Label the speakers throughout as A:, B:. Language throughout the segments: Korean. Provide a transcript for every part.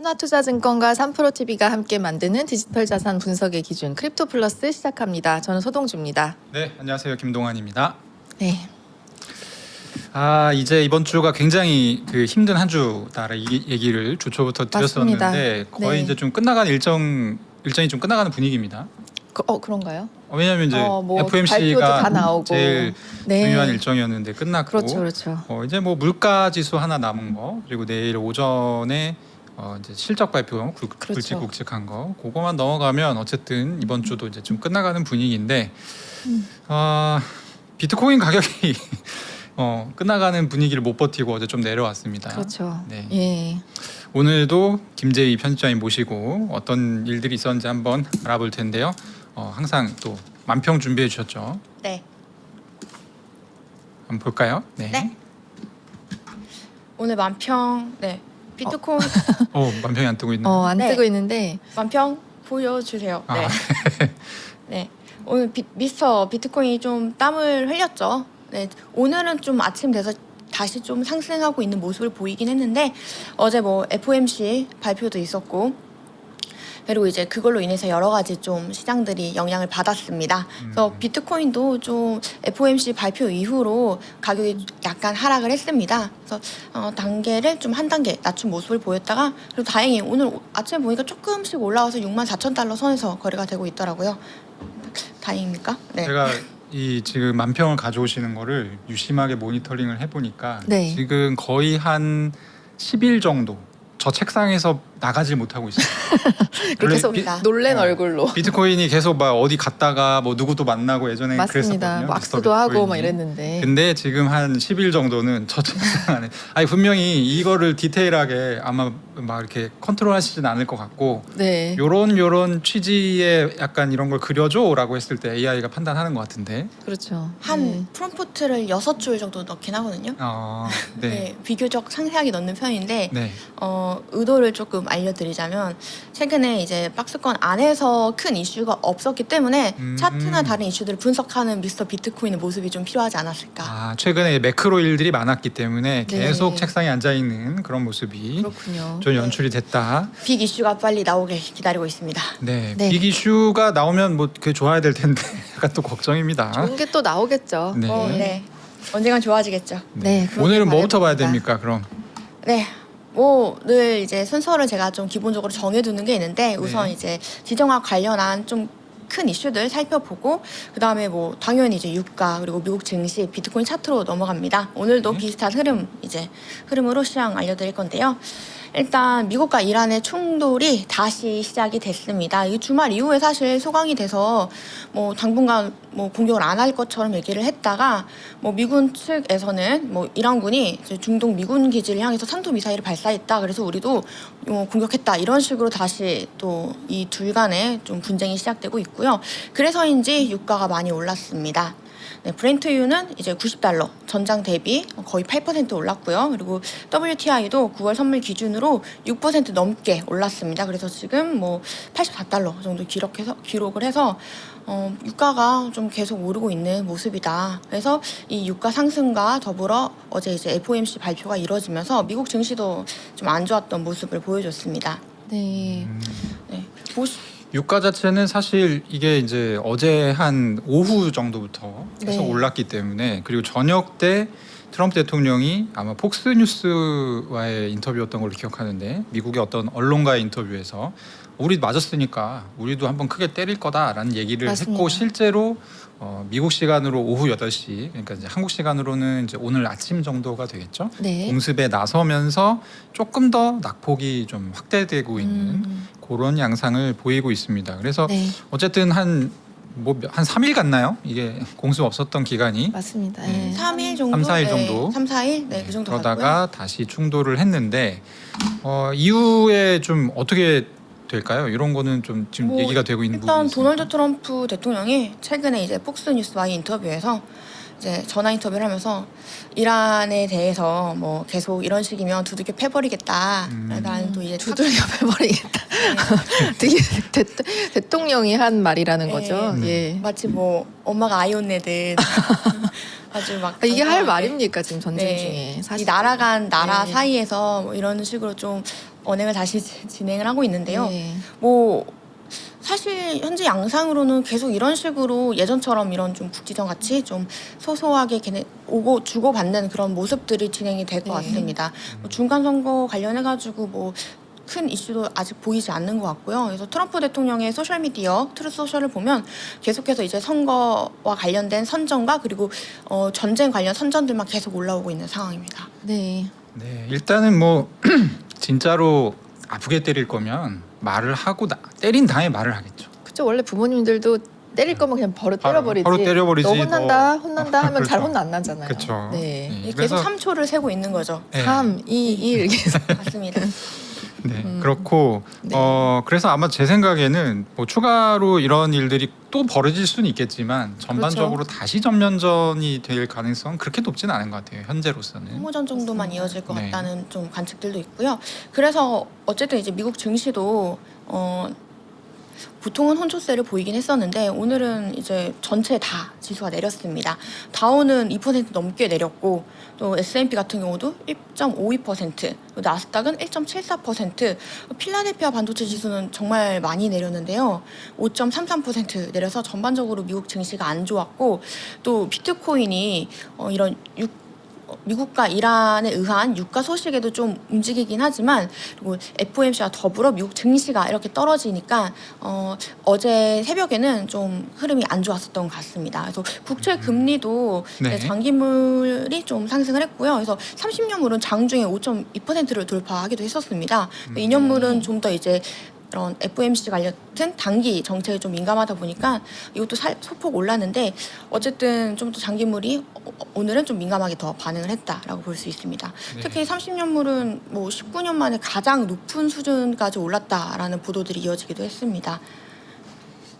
A: 한화투자증권과 3프로TV가 함께 만드는 디지털 자산 분석의 기준 크립토 플러스 시작합니다. 저는 소동주입니다.
B: 네, 안녕하세요. 김동환입니다.
A: 네,
B: 이제 이번 주가 굉장히 힘든 한 주다라 얘기를 주초부터
A: 맞습니다.
B: 드렸었는데 거의
A: 네.
B: 이제 좀 끝나가는 일정이 좀 끝나가는 분위기입니다.
A: 그런가요?
B: 왜냐하면 이제
A: 발표도
B: FOMC가
A: 다 나오고.
B: 제일
A: 네.
B: 중요한 일정이었는데 끝났고
A: 그렇죠.
B: 이제 뭐 물가 지수 하나 남은 거 그리고 내일 오전에 이제 실적 발표 굵직굵직한 거 그거만 넘어가면 어쨌든 이번 주도 이제 좀 끝나가는 분위기인데 비트코인 가격이 끝나가는 분위기를 못 버티고 어제 좀 내려왔습니다.
A: 그렇죠.
B: 네.
A: 예.
B: 오늘도 김재희 편집장님 모시고 어떤 일들이 있었는지 한번 알아볼 텐데요. 항상 또 만평 준비해 주셨죠?
C: 네.
B: 한번 볼까요? 네.
C: 네. 오늘 만평 비트코인
B: 만평이 안 뜨고 있네요.
A: 안
C: 네.
A: 뜨고 있는데
C: 만평 보여주세요.
B: 아.
C: 네. 네. 오늘 미스터 비트코인이 좀 땀을 흘렸죠. 네. 오늘은 좀 아침 돼서 다시 좀 상승하고 있는 모습을 보이긴 했는데 어제 뭐 FOMC 발표도 있었고 그리고 이제 그걸로 인해서 여러 가지 좀 시장들이 영향을 받았습니다. 그래서 비트코인도 좀 FOMC 발표 이후로 가격이 약간 하락을 했습니다. 그래서 단계를 좀 한 단계 낮춘 모습을 보였다가 그리고 다행히 오늘 아침에 보니까 조금씩 올라와서 64,000달러 선에서 거래가 되고 있더라고요. 다행입니까? 네.
B: 제가 이 지금 만평을 가져오시는 거를 유심하게 모니터링을 해보니까
A: 네.
B: 지금 거의 한 10일 정도 저 책상에서 나가질 못하고 있어요.
A: 그렇게 해서
C: 비-
A: 놀란 얼굴로
B: 비트코인이 계속 막 어디 갔다가 뭐 누구도 만나고 예전에
A: 맞습니다.
B: 그랬었거든요.
A: 뭐
B: 미스터
A: 악수도 하고
B: 비트코인이.
A: 막 이랬는데
B: 근데 지금 한 10일 정도는 저 책상 안에 분명히 이거를 디테일하게 아마 막 이렇게 컨트롤하시진 않을 것 같고
A: 네.
B: 요런 취지의 약간 이런 걸 그려줘라고 했을 때 AI가 판단하는 것 같은데
A: 그렇죠.
C: 한 프롬프트를 6줄 정도 넣긴 하거든요.
B: 네.
C: 네, 비교적 상세하게 넣는 편인데
B: 네.
C: 의도를 조금 알려드리자면 최근에 이제 박스권 안에서 큰 이슈가 없었기 때문에 차트나 다른 이슈들을 분석하는 미스터 비트코인의 모습이 좀 필요하지 않았을까.
B: 최근에 매크로 일들이 많았기 때문에
A: 네.
B: 계속 책상에 앉아 있는 그런 모습이
A: 그렇군요.
B: 좀 연출이 됐다.
C: 빅 이슈가 빨리 나오길 기다리고 있습니다.
B: 네.
A: 네.
B: 빅 이슈가 나오면 뭐 그게 좋아야 될 텐데 약간 또 걱정입니다.
A: 좋은 게 또 나오겠죠.
B: 네.
C: 네. 언젠간 좋아지겠죠.
A: 네, 그러길
B: 오늘은 뭐부터 봐야
A: 바라봅니다.
B: 됩니까? 그럼
C: 네. 뭐 늘 이제 순서를 제가 좀 기본적으로 정해두는 게 있는데 우선
B: 네.
C: 이제 지정학 관련한 좀 큰 이슈들 살펴보고 그 다음에 뭐 당연히 이제 유가 그리고 미국 증시 비트코인 차트로 넘어갑니다. 오늘도
B: 네.
C: 비슷한 흐름으로 시장 알려드릴 건데요. 일단 미국과 이란의 충돌이 다시 시작이 됐습니다. 이 주말 이후에 사실 소강이 돼서 뭐 당분간 뭐 공격을 안 할 것처럼 얘기를 했다가 뭐 미군 측에서는 뭐 이란군이 이제 중동 미군 기지를 향해서 탄도 미사일을 발사했다. 그래서 우리도 공격했다. 이런 식으로 다시 또 이 둘 간에 좀 분쟁이 시작되고 있고요. 그래서인지 유가가 많이 올랐습니다. 네, 브렌트유는 이제 90달러 전장 대비 거의 8% 올랐고요. 그리고 WTI도 9월 선물 기준으로 6% 넘게 올랐습니다. 그래서 지금 뭐 84달러 정도 기록을 해서 유가가 좀 계속 오르고 있는 모습이다. 그래서 이 유가 상승과 더불어 어제 이제 FOMC 발표가 이루어지면서 미국 증시도 좀 안 좋았던 모습을 보여줬습니다.
A: 네.
C: 네.
B: 유가 자체는 사실 이게 이제 어제 한 오후 정도부터 계속
A: 네.
B: 올랐기 때문에 그리고 저녁 때 트럼프 대통령이 아마 폭스뉴스와의 인터뷰였던 걸로 기억하는데 미국의 어떤 언론과의 인터뷰에서 우리 맞았으니까 우리도 한번 크게 때릴 거다라는 얘기를
A: 맞습니다.
B: 했고 실제로 미국 시간으로 오후 8시 그러니까 이제 한국 시간으로는 이제 오늘 아침 정도가 되겠죠.
A: 네.
B: 공습에 나서면서 조금 더 낙폭이 좀 확대되고 있는 그런 양상을 보이고 있습니다. 그래서
A: 네,
B: 어쨌든 한 3일 갔나요? 이게 공습 없었던 기간이
A: 맞습니다.
B: 네.
A: 예.
C: 3일 정도?
B: 3, 4일
C: 네,
B: 정도?
C: 3, 4일? 네, 그 정도
B: 그러다가 다시 충돌을 했는데 이후에 좀 어떻게 될까요? 이런 거는 좀 지금
C: 뭐
B: 얘기가 되고 있는 부분이
C: 일단
B: 있습니다.
C: 도널드 트럼프 대통령이 최근에 이제 폭스뉴스와의 인터뷰에서 이제 전화 인터뷰를 하면서 이란에 대해서 뭐 계속 이런 식이면 두들겨 패버리겠다. 라는 또 이제
A: 두들겨 패버리겠다. 되게 대통령이 한 말이라는
C: 네.
A: 거죠. 예.
C: 마치 뭐 엄마가 아이 혼내듯 아주 막
A: 이게 할
C: 당당하게.
A: 말입니까 지금 전쟁
C: 네.
A: 중에?
C: 이 나라 간 나라
A: 네.
C: 사이에서 뭐 이런 식으로 좀 언행을 다시 진행을 하고 있는데요.
A: 네.
C: 뭐 사실 현재 양상으로는 계속 이런 식으로 예전처럼 이런 좀 국지전 같이 좀 소소하게 걔네 오고 주고 받는 그런 모습들이 진행이 될 것
A: 네.
C: 같습니다. 뭐 중간 선거 관련해 가지고 뭐 큰 이슈도 아직 보이지 않는 것 같고요. 그래서 트럼프 대통령의 소셜 미디어 트루스 소셜을 보면 계속해서 이제 선거와 관련된 선전과 그리고 전쟁 관련 선전들만 계속 올라오고 있는 상황입니다.
A: 네.
B: 네, 일단은 뭐 진짜로 아프게 때릴 거면 말을 하고 때린 다음에 말을 하겠죠.
A: 그쵸. 원래 부모님들도 때릴 거면 그냥 바로 때려버리지.
B: 바로 때려버리지.
A: 너 혼난다 하면 잘
B: 그렇죠.
A: 혼나 안 나잖아요.
B: 그렇죠.
A: 네.
B: 네.
C: 계속
B: 그래서-
C: 3초를 세고 있는 거죠.
B: 네.
A: 3, 2, 1 이렇게 해서.
C: 맞습니다.
B: 네, 그렇고
A: 네.
B: 그래서 아마 제 생각에는 뭐 추가로 이런 일들이 또 벌어질 수는 있겠지만 전반적으로 다시 전면전이 될 가능성은 그렇게 높지는 않은 것 같아요. 현재로서는.
C: 소모전 정도만 이어질 것
B: 네.
C: 같다는 좀 관측들도 있고요. 그래서 어쨌든 이제 미국 증시도 보통은 혼조세를 보이긴 했었는데 오늘은 이제 전체 다 지수가 내렸습니다. 다우는 2% 넘게 내렸고 또 S&P 같은 경우도 1.52%, 또 나스닥은 1.74%, 필라델피아 반도체 지수는 정말 많이 내렸는데요. 5.33% 내려서 전반적으로 미국 증시가 안 좋았고 또 비트코인이 이런 미국과 이란에 의한 유가 소식에도 좀 움직이긴 하지만 그리고 FOMC와 더불어 미국 증시가 이렇게 떨어지니까 어제 새벽에는 좀 흐름이 안 좋았었던 것 같습니다. 그래서 국채 금리도
B: 네.
C: 장기물이 좀 상승을 했고요. 그래서 30년물은 장중에 5.2%를 돌파하기도 했었습니다. 2년물은 좀 더 이제 이런 FOMC 같은 단기 정책에 좀 민감하다 보니까 이것도 소폭 올랐는데 어쨌든 좀 더 장기물이 오늘은 좀 민감하게 더 반응을 했다라고 볼 수 있습니다.
B: 네.
C: 특히 30년물은 뭐 19년 만에 가장 높은 수준까지 올랐다라는 보도들이 이어지기도 했습니다.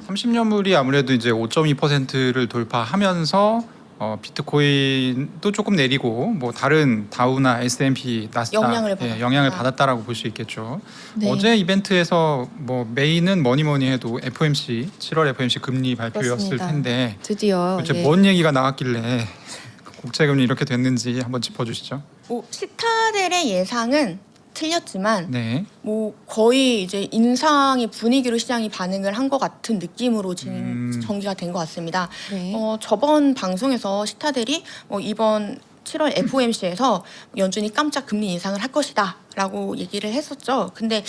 B: 30년물이 아무래도 이제 5.2%를 돌파하면서 비트코인도 조금 내리고 뭐 다른 다우나 S&P, 나스닥 영향을 받았다라고 볼 수 있겠죠.
A: 네.
B: 어제 이벤트에서 뭐 메인은 뭐니 해도 FOMC 7월 FOMC 금리 발표였을
A: 그렇습니다.
B: 텐데
A: 드디어
B: 도대체
A: 예.
B: 뭔 얘기가 나왔길래 국채 금리 이렇게 됐는지 한번 짚어주시죠.
C: 시타델의 예상은 틀렸지만
B: 네.
C: 뭐 거의 이제 인상의 분위기로 시장이 반응을 한 것 같은 느낌으로 전개가 된 것 같습니다.
A: 네.
C: 저번 방송에서 시타델이 이번 7월 FOMC에서 연준이 깜짝 금리 인상을 할 것이다라고 얘기를 했었죠. 근데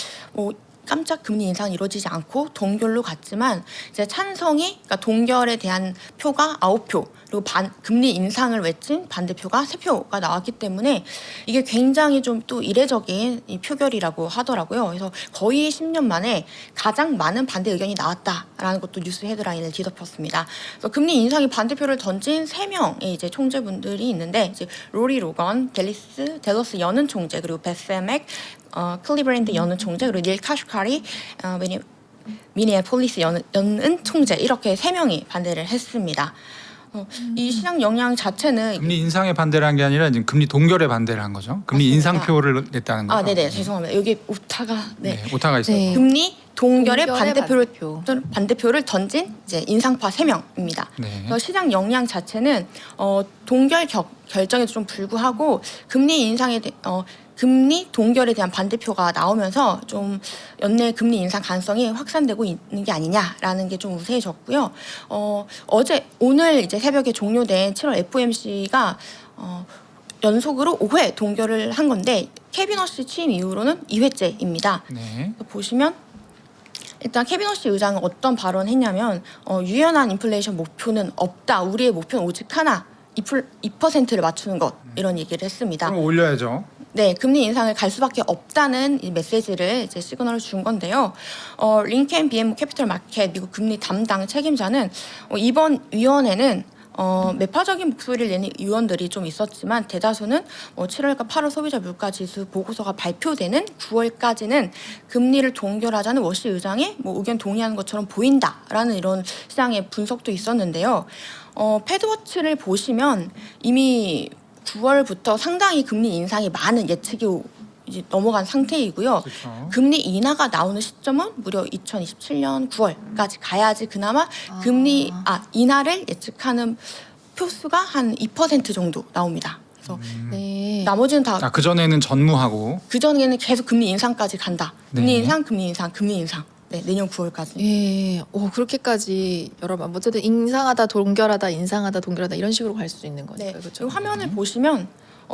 C: 깜짝 금리 인상이 이루어지지 않고 동결로 갔지만 이제 그러니까 동결에 대한 표가 9표 그리고 금리 인상을 외친 반대표가 3표가 나왔기 때문에 이게 굉장히 좀 또 이례적인 이 표결이라고 하더라고요. 그래서 거의 10년 만에 가장 많은 반대 의견이 나왔다라는 것도 뉴스 헤드라인을 뒤덮었습니다. 그래서 금리 인상의 반대표를 던진 3명의 이제 총재분들이 있는데 이제 로리 로건, 델러스 여는 총재 그리고 베스 맥 클리브랜드 여는 총재 그리고 닐 카슈카리 미니애폴리스 여는 총재 이렇게 3명이 반대를 했습니다. 이 시장 영향 자체는
B: 금리 인상에 반대를 한 게 아니라 지금 금리 동결에 반대를 한 거죠. 금리
C: 맞습니다.
B: 인상표를 냈다는 거죠.
C: 네네 죄송합니다. 여기 오타가
B: 네, 오타가 있어요.
A: 네.
C: 금리 동결의
A: 동결의
C: 반대표를 던진 이제 인상파 3명입니다.
B: 네.
C: 그래서 시장 영향 자체는 동결 결정에도 좀 불구하고 금리 동결에 대한 반대표가 나오면서 좀 연내 금리 인상 가능성이 확산되고 있는 게 아니냐라는 게 좀 우세해졌고요. 오늘 이제 새벽에 종료된 7월 FOMC가 연속으로 5회 동결을 한 건데 케빈 허시 취임 이후로는 2회째입니다.
B: 네.
C: 보시면 일단 케빈 허시 의장은 어떤 발언했냐면 유연한 인플레이션 목표는 없다. 우리의 목표는 오직 하나. 2%를 맞추는 것 이런 얘기를 했습니다.
B: 그럼 올려야죠.
C: 네, 금리 인상을 갈 수밖에 없다는 이 메시지를 이제 시그널을 준 건데요. 링켄 BMO 캐피털 마켓 미국 금리 담당 책임자는 이번 위원회는 매파적인 목소리를 내는 의원들이 좀 있었지만 대다수는 7월과 8월 소비자 물가 지수 보고서가 발표되는 9월까지는 금리를 동결하자는 워시 의장의 의견 동의하는 것처럼 보인다라는 이런 시장의 분석도 있었는데요. 패드워치를 보시면 이미 9월부터 상당히 금리 인상이 많은 예측이 이제 넘어간 상태이고요.
B: 그렇죠.
C: 금리 인하가 나오는 시점은 무려 2027년 9월까지 가야지 그나마 금리 인하를 예측하는 표수가 한 2% 정도 나옵니다. 그래서
A: 네.
C: 나머지는 다
B: 그 전에는 전무하고
C: 그 전에는 계속 금리 인상까지 간다. 금리
B: 네.
C: 인상, 금리 인상, 금리 인상. 네, 내년 9월까지.
A: 예, 그렇게까지 여러 번 어쨌든 인상하다 동결하다 인상하다 동결하다 이런 식으로 갈 수도 있는 거니까
C: 네,
A: 그렇죠.
C: 이 화면을 보시면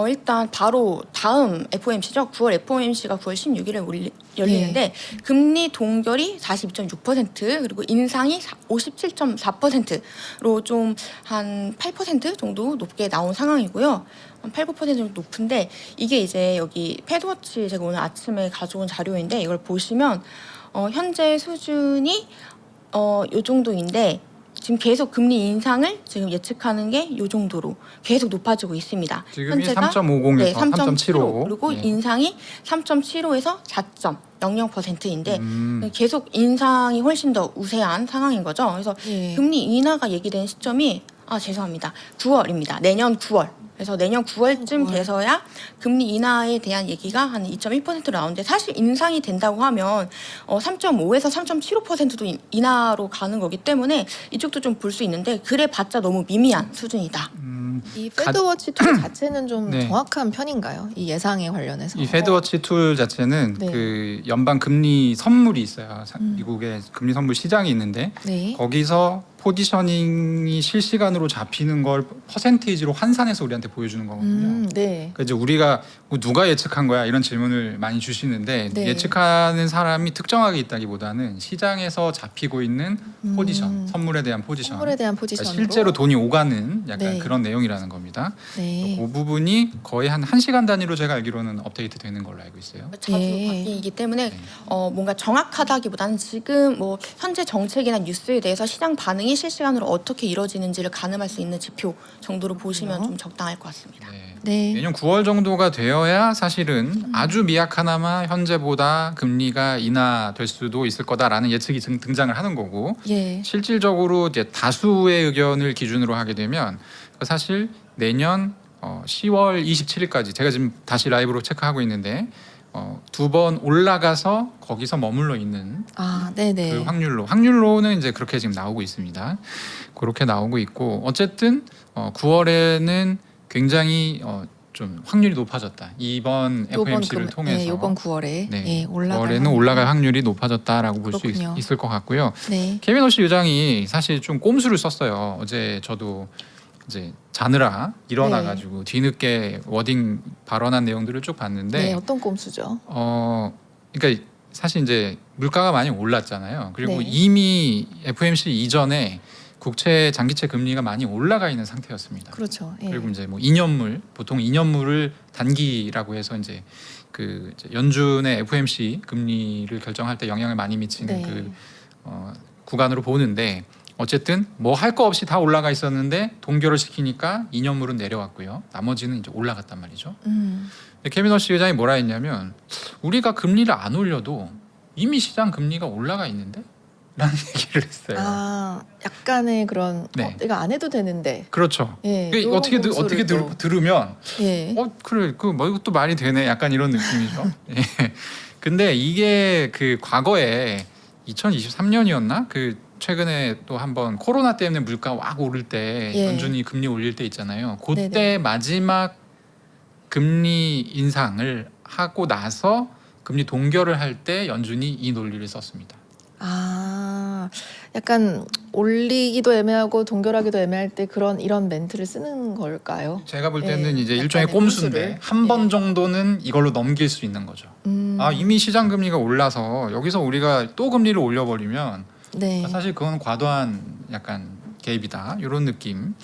C: 일단 바로 다음 FOMC죠. 9월 FOMC가 9월 16일에 열리는데 금리 동결이 42.6% 그리고 인상이 57.4%로 좀 한 8% 정도 높게 나온 상황이고요. 한 8, 9% 정도 높은데 이게 이제 여기 패드워치 제가 오늘 아침에 가져온 자료인데 이걸 보시면 현재 수준이 요 정도인데 지금 계속 금리 인상을 지금 예측하는 게 이 정도로 계속 높아지고 있습니다.
B: 지금이
C: 현재가
B: 3.50에서
C: 네,
B: 3.75
C: 그리고
B: 예.
C: 인상이 3.75에서 4.00%인데 계속 인상이 훨씬 더 우세한 상황인 거죠. 그래서
A: 예.
C: 금리 인하가 얘기된 시점이 죄송합니다. 9월입니다. 내년 9월. 그래서 내년 9월쯤
A: 9월.
C: 돼서야 금리 인하에 대한 얘기가 한 2.1% 나오는데 사실 인상이 된다고 하면 3.5에서 3.75%도 인하로 가는 거기 때문에 이쪽도 좀 볼 수 있는데 그래 봤자 너무 미미한 수준이다.
A: 이 패드워치 툴 자체는 좀
B: 네.
A: 정확한 편인가요? 이 예상에 관련해서.
B: 이 패드워치 툴 자체는
A: 네.
B: 그 연방 금리 선물이 있어요. 미국의 금리 선물 시장이 있는데
A: 네.
B: 거기서 포지셔닝이 실시간으로 잡히는 걸 퍼센테이지로 환산해서 우리한테 보여주는 거거든요.
A: 네.
B: 그러니까 이제 우리가 누가 예측한 거야 이런 질문을 많이 주시는데
A: 네.
B: 예측하는 사람이 특정하게 있다기보다는 시장에서 잡히고 있는 포지션, 선물에 대한 포지션,
A: 선물에 대한
B: 그러니까
A: 포지션으로.
B: 실제로 돈이 오가는 약간
A: 네.
B: 그런 내용이라는 겁니다.
A: 네.
B: 그 부분이 거의 한 1시간 단위로 제가 알기로는 업데이트 되는 걸로 알고 있어요.
C: 자주
A: 예.
C: 바뀌기 때문에
B: 네.
C: 뭔가 정확하다기보다는 지금 뭐 현재 정책이나 뉴스에 대해서 시장 반응이 실시간으로 어떻게 이루어지는지를 가늠할 수 있는 지표 정도로 보시면 좀 적당할 것 같습니다.
B: 네.
A: 네.
B: 내년 9월 정도가 되어야 사실은 아주 미약하나마 현재보다 금리가 인하될 수도 있을 거다라는 예측이 등장을 하는 거고
A: 예.
B: 실질적으로 이제 다수의 의견을 기준으로 하게 되면 사실 내년 10월 27일까지 제가 지금 다시 라이브로 체크하고 있는데 2번 올라가서 거기서 머물러 있는
A: 네네.
B: 그 확률로는 이제 그렇게 지금 나오고 있습니다. 그렇게 나오고 있고 어쨌든 9월에는 굉장히 좀 확률이 높아졌다. 이번 FOMC를 통해서
A: 네, 이번 9월에
B: 네,
A: 올라갈
B: 9월에는 올라갈 확률이 높아졌다라고 볼 수
A: 그렇군요.
B: 있을 것 같고요.
A: 네.
B: 케빈 오시 의장이 사실 좀 꼼수를 썼어요. 어제 저도 이제 자느라 일어나가지고 뒤늦게 워딩 발언한 내용들을 쭉 봤는데
A: 네, 어떤 꼼수죠?
B: 그러니까 사실 이제 물가가 많이 올랐잖아요. 그리고
A: 네.
B: 이미 FOMC 이전에 국채 장기채 금리가 많이 올라가 있는 상태였습니다.
A: 그렇죠. 예.
B: 그리고 이제 뭐 2년물 보통 2년물을 단기라고 해서 이제 그 이제 연준의 FOMC 금리를 결정할 때 영향을 많이 미치는
A: 네.
B: 그 구간으로 보는데 어쨌든 뭐 할 거 없이 다 올라가 있었는데 동결을 시키니까 2년물은 내려왔고요. 나머지는 이제 올라갔단 말이죠. 근데 케빈 오시 의장이 뭐라 했냐면 우리가 금리를 안 올려도 이미 시장 금리가 올라가 있는데? 라는 얘기를 했어요.
A: 약간의 그런
B: 네.
A: 내가 안 해도 되는데.
B: 그렇죠.
A: 예.
B: 그게
A: 요런
B: 어떻게
A: 꼼수를 또.
B: 들으면
A: 예.
B: 그래 그 뭐 이것도 말이 되네 약간 이런 느낌이죠. 예. 근데 이게 그 과거에 2023년이었나 그 최근에 또 한번 코로나 때문에 물가 막 오를 때
A: 예.
B: 연준이 금리 올릴 때 있잖아요. 그때
A: 네네.
B: 마지막 금리 인상을 하고 나서 금리 동결을 할 때 연준이 이 논리를 썼습니다.
A: 약간 올리기도 애매하고 동결하기도 애매할 때 이런 멘트를 쓰는 걸까요?
B: 제가 볼 때는
A: 예,
B: 이제 일종의
A: 약간의
B: 꼼수인데
A: 꼼수를.
B: 한 번
A: 예.
B: 정도는 이걸로 넘길 수 있는 거죠.
A: 음,
B: 이미 시장 금리가 올라서 여기서 우리가 또 금리를 올려버리면
A: 네.
B: 사실 그건 과도한 약간 개입이다 이런 느낌.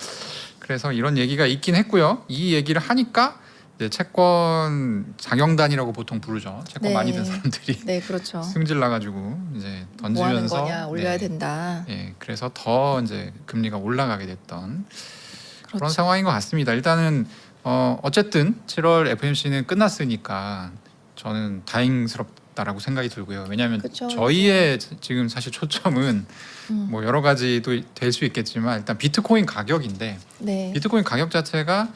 B: 그래서 이런 얘기가 있긴 했고요. 이 얘기를 하니까 이제 채권 장영단이라고 보통 부르죠. 채권
A: 네.
B: 많이 든 사람들이
A: 네, 그렇죠.
B: 승질 나가지고 이제
A: 뭐 하는
B: 던지면서
A: 거냐, 올려야
B: 네.
A: 된다.
B: 예, 그래서 더 이제 금리가 올라가게 됐던 그런
A: 그렇죠.
B: 상황인 것 같습니다. 일단은 어쨌든 7월 FOMC는 끝났으니까 저는 다행스럽다라고 생각이 들고요. 왜냐하면
A: 그쵸.
B: 저희의 지금 사실 초점은
A: 음.
B: 뭐 여러 가지도 될 수 있겠지만 일단 비트코인 가격인데
A: 네,
B: 비트코인 가격 자체가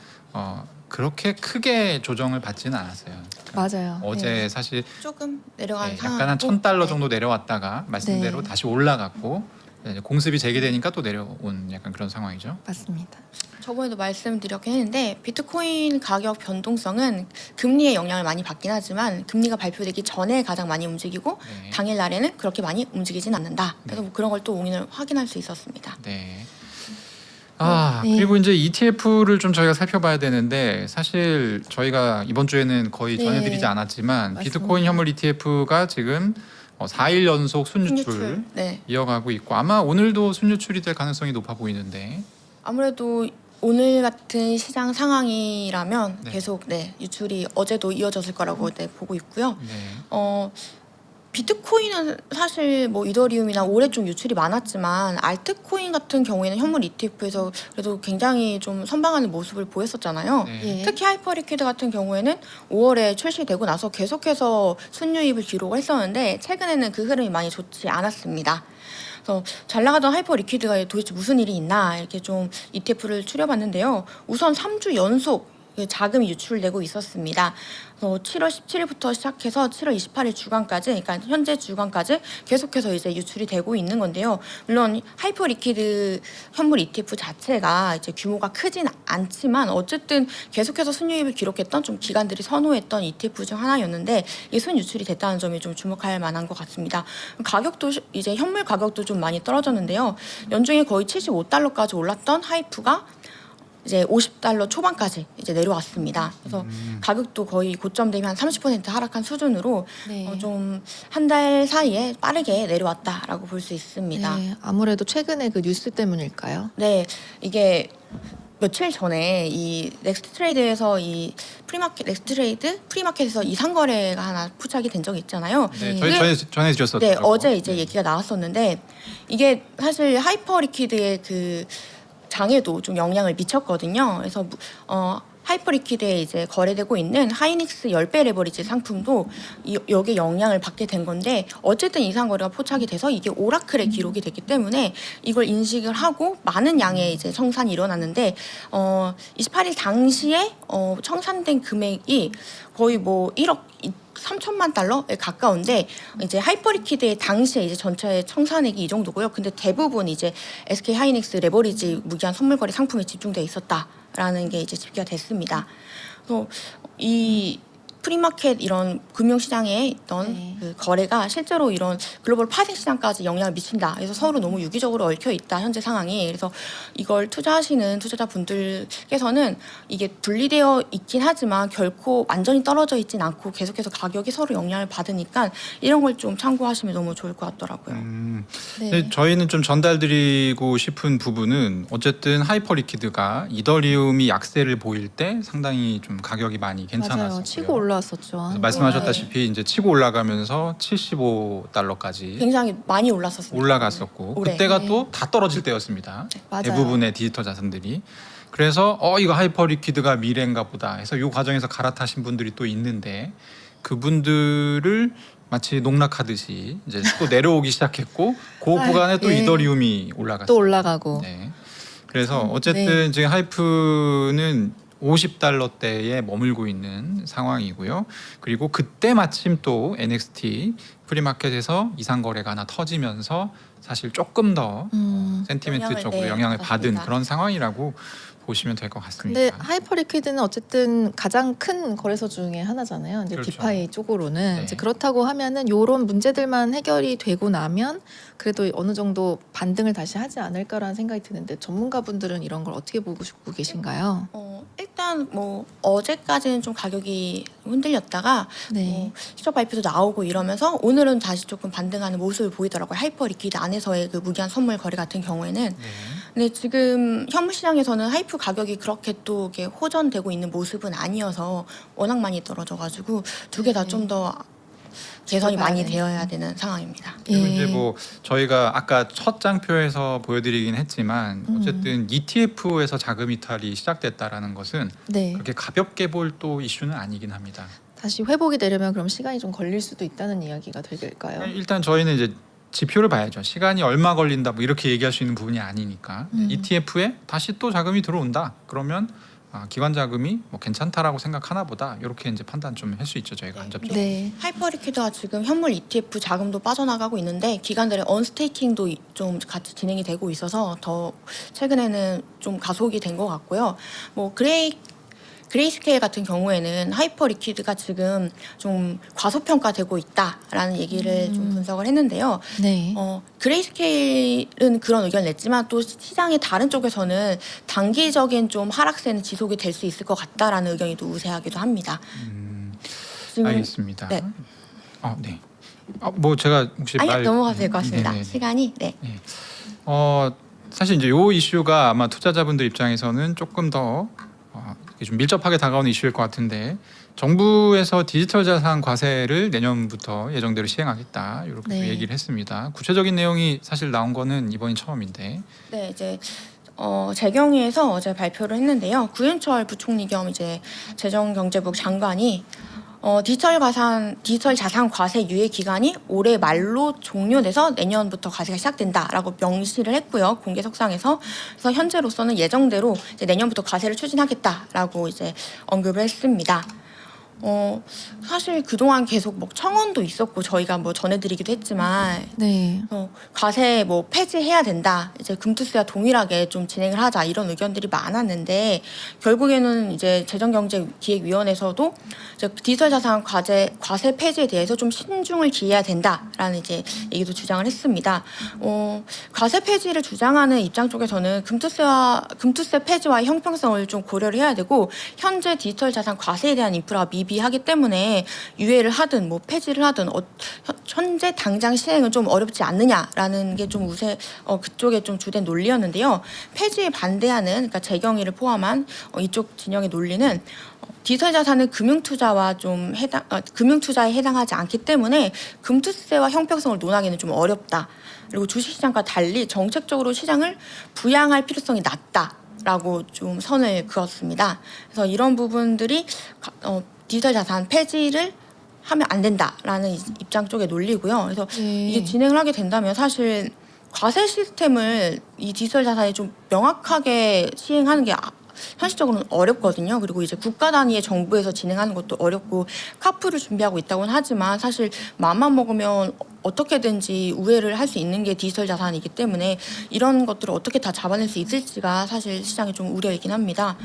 B: 그렇게 크게 조정을 받지는 않았어요.
A: 맞아요.
B: 어제
A: 네.
B: 사실
C: 조금 내려간
B: 네,
C: 상황.
B: 약간 한 $1,000 정도 내려왔다가 말씀대로
A: 네.
B: 다시 올라갔고 이제 공습이 재개되니까 또 내려온 약간 그런 상황이죠.
A: 맞습니다.
C: 저번에도 말씀드렸긴 했는데 비트코인 가격 변동성은 금리의 영향을 많이 받긴 하지만 금리가 발표되기 전에 가장 많이 움직이고
B: 네.
C: 당일 날에는 그렇게 많이 움직이진 않는다. 그래서 뭐 그런 걸 또 오늘 확인할 수 있었습니다.
B: 네.
A: 네.
B: 그리고 이제 ETF를 좀 저희가 살펴봐야 되는데 사실 저희가 이번 주에는 거의
A: 네.
B: 전해드리지 않았지만
A: 맞습니다.
B: 비트코인 현물 ETF가 지금 4일 연속 순유출
C: 네.
B: 이어가고 있고 아마 오늘도 순유출이 될 가능성이 높아 보이는데
C: 아무래도 오늘 같은 시장 상황이라면
B: 네.
C: 계속 유출이 어제도 이어졌을 거라고 보고 있고요.
B: 네.
C: 비트코인은 사실 뭐 이더리움이나 올해 좀 유출이 많았지만 알트코인 같은 경우에는 현물 ETF에서 그래도 굉장히 좀 선방하는 모습을 보였었잖아요.
B: 네.
A: 예.
C: 특히 하이퍼리퀴드 같은 경우에는 5월에 출시되고 나서 계속해서 순유입을 기록을 했었는데 최근에는 그 흐름이 많이 좋지 않았습니다. 그래서 잘 나가던 하이퍼리퀴드가 도대체 무슨 일이 있나 이렇게 좀 ETF를 추려봤는데요. 우선 3주 연속 자금이 유출되고 있었습니다. 7월 17일부터 시작해서 7월 28일 주간까지, 그러니까 현재 주간까지 계속해서 이제 유출이 되고 있는 건데요. 물론 하이퍼 리퀴드 현물 ETF 자체가 이제 규모가 크진 않지만 어쨌든 계속해서 순유입을 기록했던 좀 기관들이 선호했던 ETF 중 하나였는데 이 순유출이 됐다는 점이 좀 주목할 만한 것 같습니다. 가격도 이제 현물 가격도 좀 많이 떨어졌는데요. 연중에 거의 75달러까지 올랐던 하이프가 이제 50달러 초반까지 이제 내려왔습니다. 그래서 가격도 거의 고점 대비 한 30% 하락한 수준으로
A: 네.
C: 좀 한 달 사이에 빠르게 내려왔다라고 볼 수 있습니다.
A: 네, 아무래도 최근에 그 뉴스 때문일까요?
C: 네, 이게 며칠 전에 이 넥스트 트레이드에서 이 넥스트 트레이드 프리마켓에서 이상 거래가 하나 포착이 된 적이 있잖아요.
B: 네.
A: 네.
B: 저희 전해주셨었죠.
C: 네, 어제 이제 얘기가 나왔었는데 이게 사실 하이퍼 리퀴드의 그 장에도 좀 영향을 미쳤거든요. 그래서 하이퍼 리퀴드에 이제 거래되고 있는 하이닉스 10배 레버리지 상품도 여기에 영향을 받게 된 건데 어쨌든 이상 거래가 포착이 돼서 이게 오라클에 기록이 됐기 때문에 이걸 인식을 하고 많은 양의 이제 청산이 일어났는데 28일 당시에 청산된 금액이 거의 뭐 1억 3천만 달러에 가까운데 이제 하이퍼리퀴드의 당시에 이제 전체 청산액이 이 정도고요. 근데 대부분 이제 SK 하이닉스 레버리지 무기한 선물 거래 상품에 집중돼 있었다라는 게 이제 집계가 됐습니다. 그래서 이 프리마켓 이런 금융시장에 있던
A: 네.
C: 그 거래가 실제로 이런 글로벌 파생 시장까지 영향을 미친다. 그래서 서로 너무 유기적으로 얽혀 있다 현재 상황이. 그래서 이걸 투자하시는 투자자분들께서는 이게 분리되어 있긴 하지만 결코 완전히 떨어져 있진 않고 계속해서 가격이 서로 영향을 받으니까 이런 걸 좀 참고하시면 너무 좋을 것 같더라고요.
A: 네.
B: 근데 저희는 좀 전달드리고 싶은 부분은 어쨌든 하이퍼 리퀴드가 이더리움이 약세를 보일 때 상당히 좀 가격이 많이 괜찮았어요.
A: 맞아요. 치고 올라왔었죠.
B: 그래서 말씀하셨다시피 이제 치고 올라가면서 75달러까지
C: 굉장히 많이 올랐었습니다.
B: 올라갔었고
C: 올해.
B: 그때가
A: 네.
B: 또 다 떨어질 때였습니다.
A: 맞아요.
B: 대부분의 디지털 자산들이. 그래서 이거 하이퍼 리퀴드가 미래인가 보다 해서 이 과정에서 갈아타신 분들이 또 있는데 그분들을 마치 농락하듯이 이제 또 내려오기 시작했고 그 구간에 또
A: 예.
B: 이더리움이 올라갔어요.
A: 또 올라가고.
B: 네. 그래서 어쨌든 지금 하이프는 50달러대에 머물고 있는 상황이고요. 그리고 그때 마침 또 NXT 프리마켓에서 이상 거래가 하나 터지면서 사실 조금 더 센티멘트적으로 영향을 받은
C: 맞습니다.
B: 그런 상황이라고 보시면 될 것 같습니다.
A: 근데 하이퍼 리퀴드는 어쨌든 가장 큰 거래소 중에 하나잖아요. 이제
B: 그렇죠.
A: 디파이 쪽으로는
B: 네.
A: 이제 그렇다고 하면은 요런 문제들만 해결이 되고 나면 그래도 어느 정도 반등을 다시 하지 않을까라는 생각이 드는데 전문가분들은 이런 걸 어떻게 보고 계신가요?
C: 일단 뭐 어제까지는 좀 가격이 흔들렸다가
A: 네.
C: 실적 발표도 나오고 이러면서 오늘은 다시 조금 반등하는 모습을 보이더라고요. 하이퍼 리퀴드 안에서의 그 무기한 선물 거래 같은 경우에는.
B: 네.
C: 근데 지금 현물 시장에서는 하이프 가격이 그렇게 또 이렇게 호전되고 있는 모습은 아니어서 워낙 많이 떨어져가지고 두 개 다
A: 네.
C: 좀 더 개선이
A: 지켜봐야
C: 많이
A: 되는.
C: 되어야 되는 상황입니다.
B: 그리고
A: 예.
B: 이제 뭐 저희가 아까 첫 장표에서 보여드리긴 했지만 어쨌든 ETF에서 자금 이탈이 시작됐다라는 것은
A: 네.
B: 그렇게 가볍게 볼 또 이슈는 아니긴 합니다.
A: 다시 회복이 되려면 그럼 시간이 좀 걸릴 수도 있다는 이야기가 될까요?
B: 일단 저희는 이제 지표를 봐야죠. 시간이 얼마 걸린다 뭐 이렇게 얘기할 수 있는 부분이 아니니까 ETF에 다시 또 자금이 들어온다. 그러면 기관 자금이 뭐 괜찮다라고 생각하나 보다 이렇게 이제 판단 좀 할 수 있죠 저희가 간접적으로.
A: 네.
C: 하이퍼리퀴드가 지금 현물 ETF 자금도 빠져나가고 있는데 기관들의 언스테이킹도 좀 같이 진행이 되고 있어서 더 최근에는 좀 가속이 된 것 같고요. 뭐 그레이스케일 같은 경우에는 하이퍼리퀴드가 지금 좀 과소평가되고 있다라는 얘기를 좀 분석을 했는데요.
A: 네.
C: 그레이스케일은 그런 의견을 냈지만 또 시장의 다른 쪽에서는 단기적인 좀 하락세는 지속이 될 수 있을 것 같다라는 의견이 또 우세하기도 합니다. 지금
B: 알겠습니다.
C: 네.
B: 네. 뭐 제가 혹시
C: 아니 넘어가도 될 것 같습니다.
B: 네네네.
C: 시간이
B: 사실 이제 요 이슈가 아마 투자자분들 입장에서는 조금 더 좀 밀접하게 다가오는 이슈일 것 같은데 정부에서 디지털 자산 과세를 내년부터 예정대로 시행하겠다 이렇게
A: 네.
B: 얘기를 했습니다. 구체적인 내용이 사실 나온 거는 이번이 처음인데.
C: 네, 이제 재경위에서 어제 발표를 했는데요. 구윤철 부총리 겸 이제 재정경제부 장관이 디지털 자산 과세 유예 기간이 올해 말로 종료돼서 내년부터 과세가 시작된다라고 명시를 했고요. 공개석상에서. 그래서 현재로서는 예정대로 이제 내년부터 과세를 추진하겠다라고 이제 언급을 했습니다. 사실 그동안 계속 뭐 청원도 있었고 저희가 뭐 전해드리기도 했지만
A: 네.
C: 과세 뭐 폐지해야 된다. 이제 금투세와 동일하게 좀 진행을 하자 이런 의견들이 많았는데 결국에는 이제 재정경제기획위원회에서도 이제 디지털 자산 과세 폐지에 대해서 좀 신중을 기해야 된다라는 이제 얘기도 주장을 했습니다. 과세 폐지를 주장하는 입장 쪽에서는 금투세 폐지와 형평성을 좀 고려를 해야 되고 현재 디지털 자산 과세에 대한 인프라가 미비하기 때문에 유예를 하든 뭐 폐지를 하든 현재 당장 시행은 좀 어렵지 않느냐라는 게 좀 그쪽에 좀 주된 논리였는데요. 폐지에 반대하는 그러니까 재경위를 포함한 이쪽 진영의 논리는 디지털 자산은 금융투자에 해당하지 않기 때문에 금투세와 형평성을 논하기는 좀 어렵다. 그리고 주식시장과 달리 정책적으로 시장을 부양할 필요성이 낮다라고 좀 선을 그었습니다. 그래서 이런 부분들이 디지털 자산 폐지를 하면 안 된다라는 입장 쪽의 논리고요. 그래서
A: 네.
C: 이게 진행을 하게 된다면 사실 과세 시스템을 이 디지털 자산에 좀 명확하게 시행하는 게 현실적으로는 어렵거든요. 그리고 이제 국가 단위의 정부에서 진행하는 것도 어렵고 카프를 준비하고 있다고는 하지만 사실 마음만 먹으면 어떻게든지 우회를 할 수 있는 게 디지털 자산이기 때문에 이런 것들을 어떻게 다 잡아낼 수 있을지가 사실 시장에 좀 우려이긴 합니다.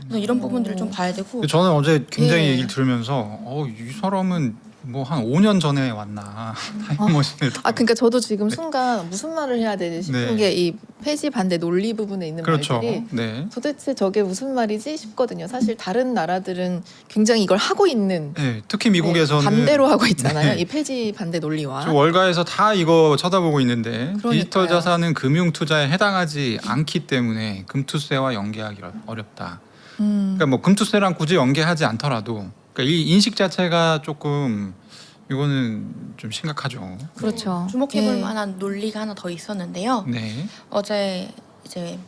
C: 그래서 이런 부분들을 좀 봐야 되고
B: 저는 어제 굉장히
A: 예.
B: 얘기를 들으면서 이 사람은 뭐 한 5년 전에 왔나 타임머신을
A: 그러니까 저도 지금 순간 무슨 말을 해야 되지 싶은
B: 네.
A: 게 이 폐지 반대 논리 부분에 있는
B: 그렇죠.
A: 말들이
B: 네.
A: 도대체 저게 무슨 말이지 싶거든요. 사실 다른 나라들은 굉장히 이걸 하고 있는
B: 네, 특히 미국에서는
A: 반대로 하고 있잖아요.
B: 네.
A: 이 폐지 반대 논리와.
B: 저 월가에서 다 이거 쳐다보고 있는데
A: 그러니까요.
B: 디지털 자산은 금융 투자에 해당하지 않기 때문에 금투세와 연계하기 어렵다. 그러니까 뭐 금투세랑 굳이 연계하지 않더라도 그러니까 이 인식 자체가 조금 이거는 좀 심각하죠.
A: 그렇죠.
C: 주목해볼
A: 예.
C: 만한 논리가 하나 더 있었는데요.
B: 네.
C: 어제 이제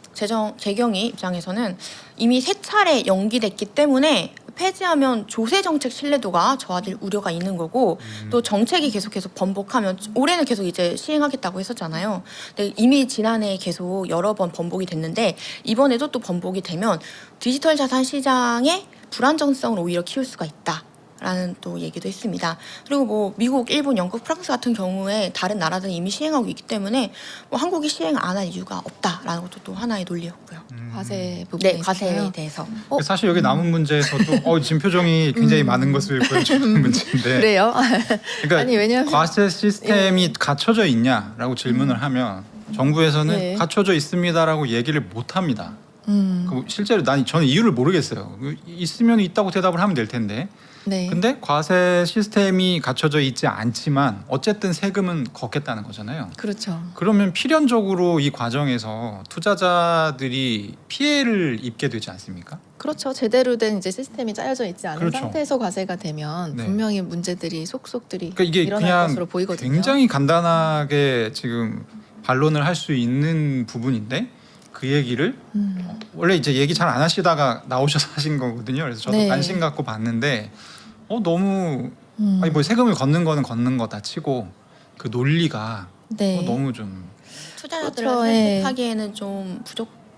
C: 재경위 입장에서는 이미 3차례 연기됐기 때문에 폐지하면 조세 정책 신뢰도가 저하될 우려가 있는 거고 또 정책이 계속해서 번복하면 올해는 계속 이제 시행하겠다고 했었잖아요. 근데 이미 지난해 계속 여러 번 번복이 됐는데 이번에도 또 번복이 되면 디지털 자산 시장의 불안정성을 오히려 키울 수가 있다. 라는 또 얘기도 했습니다. 그리고 뭐 미국, 일본, 영국, 프랑스 같은 경우에 다른 나라들은 이미 시행하고 있기 때문에 뭐 한국이 시행 안 할 이유가 없다라는 것도 또 하나의 논리였고요.
A: 과세 부분에
C: 네, 과세에
A: 있어서요.
C: 대해서.
B: 사실 여기 남은 문제에서도 지금 표정이 굉장히 많은 것을 보여주는 문제인데
A: 그래요?
B: 그러니까
A: 아니, 왜냐하면-
B: 과세 시스템이 갖춰져 있냐라고 질문을 하면 정부에서는
A: 네.
B: 갖춰져 있습니다라고 얘기를 못 합니다. 실제로 저는 이유를 모르겠어요. 있으면 있다고 대답을 하면 될 텐데.
A: 네.
B: 근데 과세 시스템이 갖춰져 있지 않지만 어쨌든 세금은 걷겠다는 거잖아요.
A: 그렇죠.
B: 그러면 필연적으로 이 과정에서 투자자들이 피해를 입게 되지 않습니까?
A: 그렇죠. 제대로 된 이제 시스템이 짜여져 있지 않은
B: 그렇죠.
A: 상태에서 과세가 되면
B: 네.
A: 분명히 문제들이 속속들이
B: 그러니까 이게
A: 일어날
B: 그냥
A: 것으로 보이거든요.
B: 굉장히 간단하게 지금 반론을 할 수 있는 부분인데 그 얘기를 원래 이제 얘기 잘 안 하시다가 나오셔서 하신 거거든요. 그래서 저도
A: 네.
B: 관심 갖고 봤는데 너무 아니 뭐 세금을 걷는 거는 걷는 거다 치고 그 논리가
A: 네.
B: 너무 좀
C: 투자자들을
A: 그렇죠, 예.
C: 설득하기에는 좀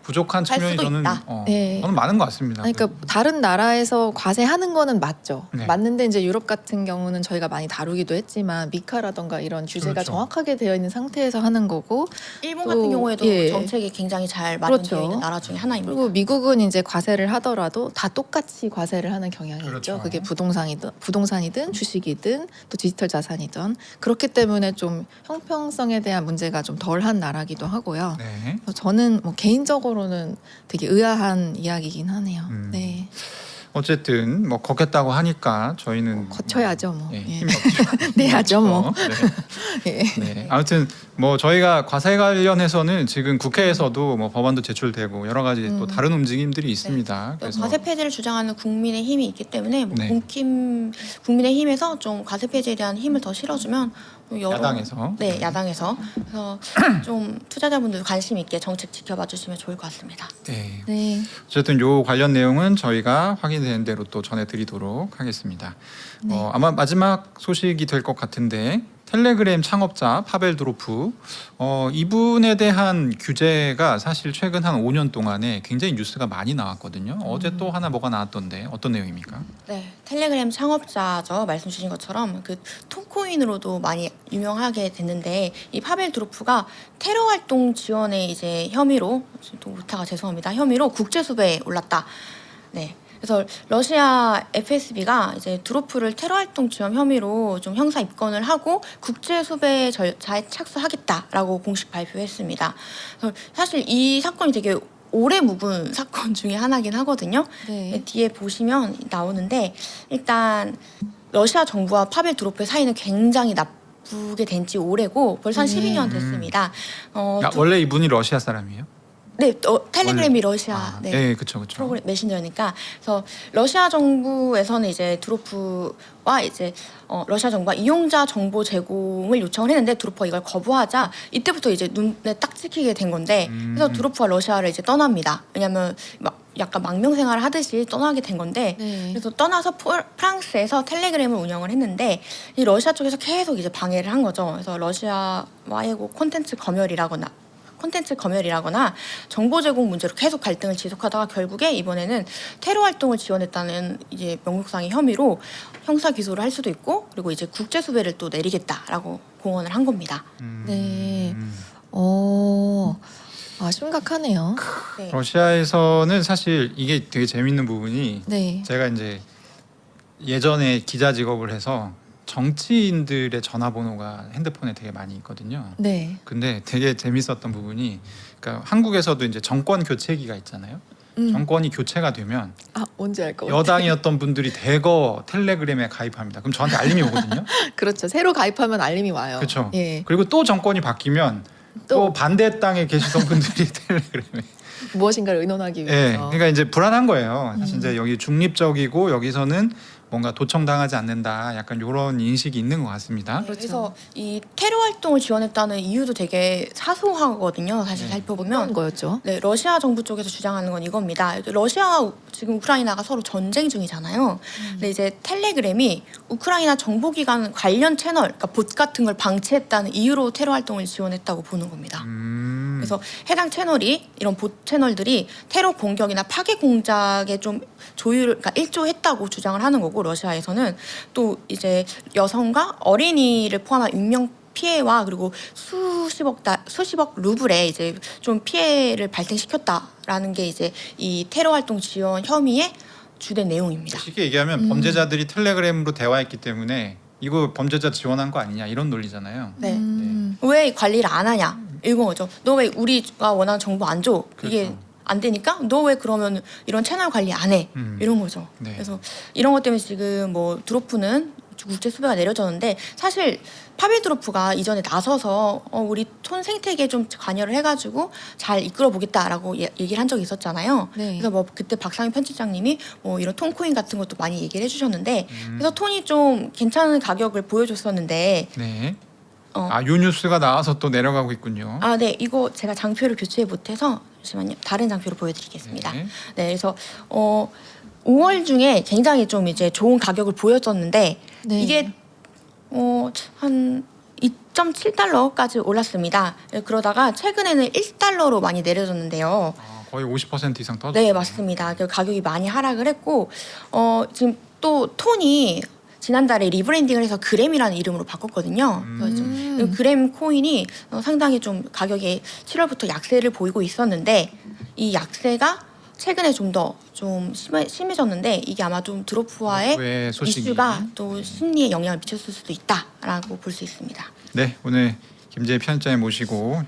B: 부족한
C: 할
B: 측면이
C: 수도
B: 저는
C: 있다.
A: 네.
B: 저는 많은 것 같습니다.
A: 아니, 그러니까 다른 나라에서 과세하는 거는 맞죠.
B: 네.
A: 맞는데 이제 유럽 같은 경우는 저희가 많이 다루기도 했지만 미카라던가 이런 규제가
B: 그렇죠.
A: 정확하게 되어 있는 상태에서 하는 거고,
C: 일본
A: 또,
C: 같은 경우에도
A: 예.
C: 정책이 굉장히 잘 마련되어
A: 그렇죠.
C: 있는 나라 중에 하나입니다.
A: 그리고 미국은 이제 과세를 하더라도 다 똑같이 과세를 하는 경향이
B: 그렇죠.
A: 있죠. 그게 부동산이든 주식이든 또 디지털 자산이든 그렇기 때문에 좀 형평성에 대한 문제가 좀 덜한 나라기도 하고요.
B: 네.
A: 그래서 저는 뭐 개인적으로는 되게 의아한 이야기긴 하네요. 네,
B: 어쨌든 뭐 걷겠다고 하니까 저희는
A: 거쳐야죠, 뭐.
B: 예,
A: 예.
B: 힘이 없죠.
A: 내야죠, 뭐.
B: 네.
A: 예.
B: 네. 아무튼 뭐 저희가 과세 관련해서서는 지금 국회에서도 뭐 법안도 제출되고 여러 가지 또 다른 움직임들이 있습니다. 그래서
C: 과세 폐지를 주장하는 국민의 힘이 있기 때문에 뭐
B: 네.
C: 국민의 힘에서 좀 과세 폐지에 대한 힘을 더 실어주면 여러-
B: 야당에서
C: 네, 야당에서 그래서 좀 투자자분들 관심 있게 정책 지켜봐 주시면 좋을 것 같습니다.
B: 네.
A: 네.
B: 어쨌든 요 관련 내용은 저희가 확인되는 대로 또 전해드리도록 하겠습니다.
A: 네.
B: 아마 마지막 소식이 될 것 같은데 텔레그램 창업자 파벨 드로프 이분에 대한 규제가 사실 최근 한 5년 동안에 굉장히 뉴스가 많이 나왔거든요. 어제 또 하나 뭐가 나왔던데 어떤 내용입니까?
C: 네, 텔레그램 창업자죠. 말씀 주신 것처럼 그 톤코인으로도 많이 유명하게 됐는데 이 파벨 드로프가 테러 활동 지원의 이제 혐의로 또 오타가 죄송합니다. 혐의로 국제 수배에 올랐다. 네. 그래서 러시아 FSB가 이제 드로프를 테러 활동 지원 혐의로 좀 형사 입건을 하고 국제 수배 절차에 착수하겠다라고 공식 발표했습니다. 그래서 사실 이 사건이 되게 오래 묵은 사건 중에 하나긴 하거든요.
A: 네.
C: 뒤에 보시면 나오는데 일단 러시아 정부와 파벨 드로프의 사이는 굉장히 나쁘게 된 지 오래고 벌써 한 12년 됐습니다.
B: 원래 이분이 러시아 사람이에요?
C: 네, 텔레그램이 러시아
B: 네, 그렇죠, 그렇죠.
C: 프로그램 메신저니까 그래서 러시아 정부에서는 이제 드로프와 이제 러시아 정부가 이용자 정보 제공을 요청을 했는데 드로프가 이걸 거부하자 이때부터 이제 눈에 딱 찍히게 된 건데 그래서 드로프가 러시아를 이제 떠납니다. 왜냐하면 약간 망명생활을 하듯이 떠나게 된 건데
A: 네.
C: 그래서 떠나서 프랑스에서 텔레그램을 운영을 했는데 이 러시아 쪽에서 계속 이제 방해를 한 거죠. 그래서 러시아와의 콘텐츠 검열이라거나 정보 제공 문제로 계속 갈등을 지속하다가 결국에 이번에는 테러 활동을 지원했다는 이제 명목상의 혐의로 형사 기소를 할 수도 있고 그리고 이제 국제 수배를 또 내리겠다라고 공언을 한 겁니다.
A: 네. 심각하네요.
C: 네.
B: 러시아에서는 사실 이게 되게 재밌는 부분이
A: 네.
B: 제가 이제 예전에 기자 직업을 해서 정치인들의 전화번호가 핸드폰에 되게 많이 있거든요.
A: 네.
B: 근데 되게 재밌었던 부분이 그러니까 한국에서도 이제 정권 교체기가 있잖아요. 정권이 교체가 되면
A: 뭔지 알 것 같아요.
B: 여당이었던 분들이 대거 텔레그램에 가입합니다. 그럼 저한테 알림이 오거든요.
A: 그렇죠. 새로 가입하면 알림이 와요.
B: 그렇죠.
A: 예.
B: 그리고 또 정권이 바뀌면 또 반대 땅에 계시던 분들이 텔레그램에
A: 무엇인가를 의논하기
B: 예,
A: 위해서.
B: 그러니까 이제 불안한 거예요. 사실 이제 여기 중립적이고 여기서는 뭔가 도청당하지 않는다. 약간 이런 인식이 있는 것 같습니다.
C: 네, 그래서 이 테러 활동을 지원했다는 이유도 되게 사소하거든요. 사실
B: 네.
C: 살펴보면
A: 어떤 거였죠?
C: 네, 러시아 정부 쪽에서 주장하는 건 이겁니다. 러시아와 지금 우크라이나가 서로 전쟁 중이잖아요. 근데 이제 텔레그램이 우크라이나 정보기관 관련 채널, 그러니까 봇 같은 걸 방치했다는 이유로 테러 활동을 지원했다고 보는 겁니다. 그래서 해당 채널이 이런 봇 채널들이 테러 공격이나 파괴 공작에 좀 그러니까 일조했다고 주장을 하는 거고 러시아에서는 또 이제 여성과 어린이를 포함한 인명 피해와 그리고 수십억 루블의 이제 좀 피해를 발생시켰다라는 게 이제 이 테러 활동 지원 혐의의 주된 내용입니다.
B: 쉽게 얘기하면 범죄자들이 텔레그램으로 대화했기 때문에 이거 범죄자 지원한 거 아니냐 이런 논리잖아요.
C: 네. 왜 관리를 안 하냐 이건 거죠. 너 왜 우리가 원하는 정보 안 줘? 이게
B: 그렇죠.
C: 안 되니까 너 왜 그러면 이런 채널 관리 안 해? 이런 거죠.
B: 네.
C: 그래서 이런 것 때문에 지금 뭐 드로프는 국제 수배가 내려졌는데 사실 파벨 드로프가 이전에 나서서 우리 톤 생태계에 좀 관여를 해가지고 잘 이끌어 보겠다라고 얘기를 한 적이 있었잖아요.
A: 네.
C: 그래서 뭐 그때 박상현 편집장님이 뭐 이런 톤코인 같은 것도 많이 얘기를 해주셨는데 그래서 톤이 좀 괜찮은 가격을 보여줬었는데
B: 네. 요 뉴스가 나와서 또 내려가고 있군요.
C: 네, 이거 제가 장표를 교체 못해서 잠시만요. 다른 장표로 보여드리겠습니다.
B: 네.
C: 네, 그래서 5월 중에 굉장히 좀 이제 좋은 가격을 보였었는데
A: 네.
C: 이게 한 6.7달러까지 올랐습니다. 그러다가 최근에는 1달러로 많이 내려졌는데요.
B: 거의 50% 이상 떨어졌어요.
C: 네, 맞습니다. 그 가격이 많이 하락을 했고 지금 또 톤이 지난달에 리브랜딩을 해서 그램이라는 이름으로 바꿨거든요. 그래서 좀 이 그램 코인이 상당히 좀 가격이 7월부터 약세를 보이고 있었는데 이 약세가 최근에 좀 더 좀 심해졌는데 이게 아마 좀 드로프와의
B: 왜 소식이
C: 이슈가 또 심리에 영향을 미쳤을 수도 있다라고 볼 수 있습니다.
B: 네, 오늘 김재희 편집장님 모시고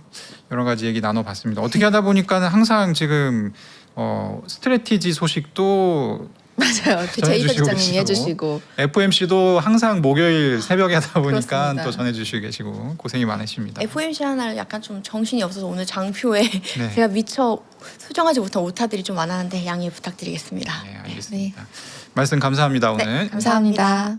B: 여러 가지 얘기 나눠봤습니다. 어떻게 하다 보니까는 항상 지금 스트래티지 소식도
A: 맞아요. 그 제이
B: 전해주시고
A: 편집장님이
B: 계시고.
A: 해주시고
B: FMC도 항상 목요일 새벽에 하다 보니까
A: 그렇습니다.
B: 또 전해주시고 계시고 고생이 많으십니다.
C: FOMC 하나를 약간 좀 정신이 없어서 오늘 장표에
B: 네.
C: 제가 미처 수정하지 못한 오타들이 좀 많았는데 양해 부탁드리겠습니다.
B: 네, 알겠습니다. 말씀 감사합니다 오늘.
C: 네,
A: 감사합니다.